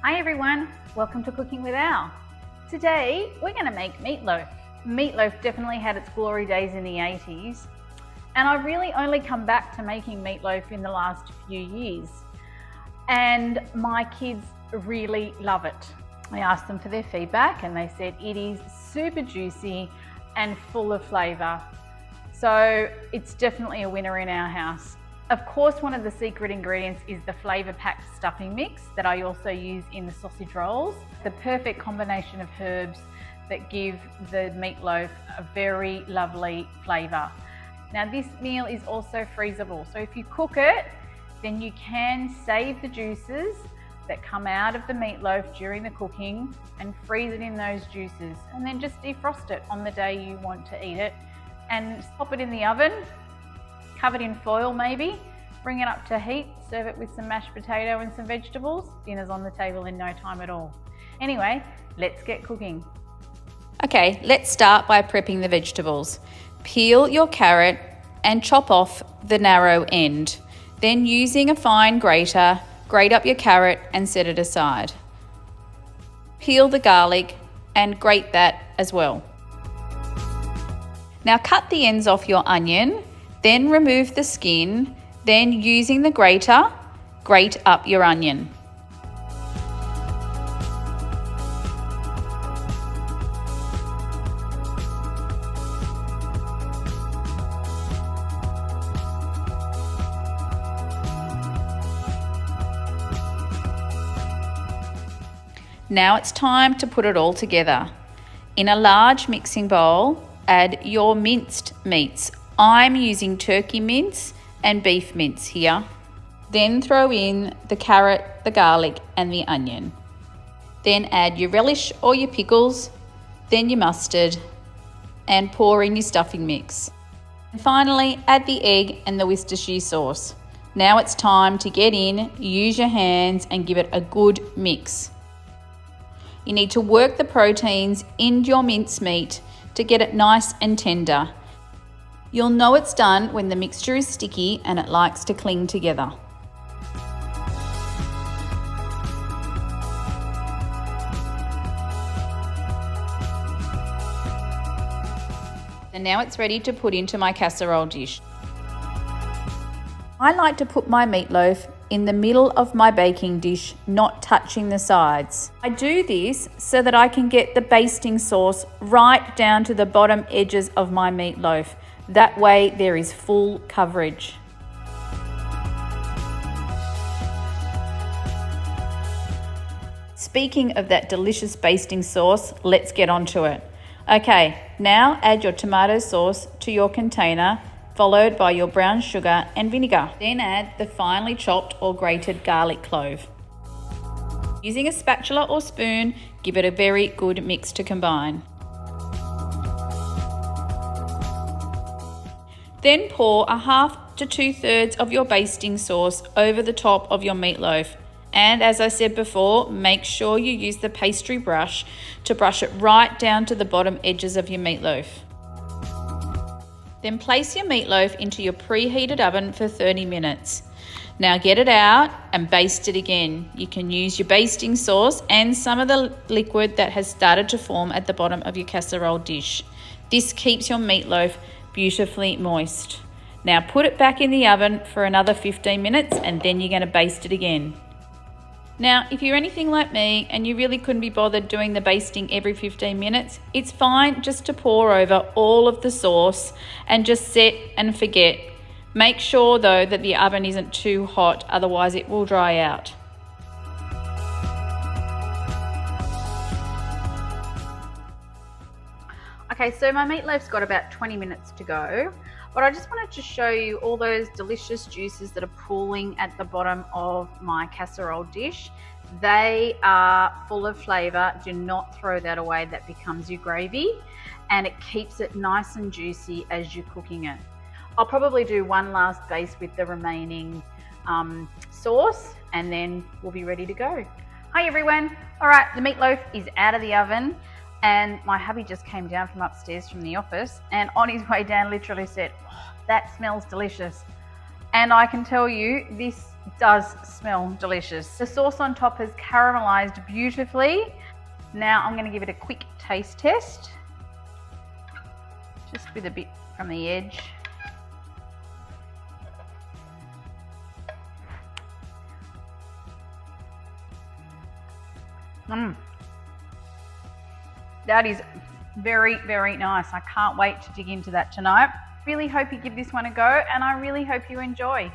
Hi everyone, welcome to Cooking with Al. Today we're going to make meatloaf. Meatloaf definitely had its glory days in the 80s, and I've really only come back to making meatloaf in the last few years, and my kids really love it. I asked them for their feedback and they said it is super juicy and full of flavour, so it's definitely a winner in our house. Of course, one of the secret ingredients is the flavour-packed stuffing mix that I also use in the sausage rolls. The perfect combination of herbs that give the meatloaf a very lovely flavour. Now this meal is also freezable, so if you cook it, then you can save the juices that come out of the meatloaf during the cooking and freeze it in those juices, and then just defrost it on the day you want to eat it and pop it in the oven. Covered in foil maybe, bring it up to heat, serve it with some mashed potato and some vegetables. Dinner's on the table in no time at all. Anyway, let's get cooking. Okay, let's start by prepping the vegetables. Peel your carrot and chop off the narrow end. Then using a fine grater, grate up your carrot and set it aside. Peel the garlic and grate that as well. Now cut the ends off your onion. Then remove the skin, then using the grater, grate up your onion. Now it's time to put it all together. In a large mixing bowl, add your minced meats. I'm using turkey mince and beef mince here. Then throw in the carrot, the garlic and the onion. Then add your relish or your pickles, then your mustard, and pour in your stuffing mix. And finally, add the egg and the Worcestershire sauce. Now it's time to get in, use your hands and give it a good mix. You need to work the proteins into your mincemeat to get it nice and tender. You'll know it's done when the mixture is sticky and it likes to cling together. And now it's ready to put into my casserole dish. I like to put my meatloaf in the middle of my baking dish, not touching the sides. I do this so that I can get the basting sauce right down to the bottom edges of my meatloaf. That way there is full coverage. Speaking of that delicious basting sauce, let's get onto it. Okay, now add your tomato sauce to your container, followed by your brown sugar and vinegar. Then add the finely chopped or grated garlic clove. Using a spatula or spoon, give it a very good mix to combine. Then pour a half to 2/3 of your basting sauce over the top of your meatloaf. And as I said before, make sure you use the pastry brush to brush it right down to the bottom edges of your meatloaf. Then place your meatloaf into your preheated oven for 30 minutes. Now get it out and baste it again. You can use your basting sauce and some of the liquid that has started to form at the bottom of your casserole dish. This keeps your meatloaf beautifully moist. Now put it back in the oven for another 15 minutes and then you're going to baste it again. Now if you're anything like me and you really couldn't be bothered doing the basting every 15 minutes, it's fine just to pour over all of the sauce and just set and forget. Make sure though that the oven isn't too hot, otherwise it will dry out. Okay, so my meatloaf's got about 20 minutes to go, but I just wanted to show you all those delicious juices that are pooling at the bottom of my casserole dish. They are full of flavour. Do not throw that away, that becomes your gravy, and it keeps it nice and juicy as you're cooking it. I'll probably do one last base with the remaining sauce and then we'll be ready to go. Hi everyone. All right, the meatloaf is out of the oven. And my hubby just came down from upstairs from the office and on his way down literally said, "Oh, that smells delicious." And I can tell you, this does smell delicious. The sauce on top has caramelized beautifully. Now I'm going to give it a quick taste test, just with a bit from the edge. That is very, very nice. I can't wait to dig into that tonight. Really hope you give this one a go, and I really hope you enjoy.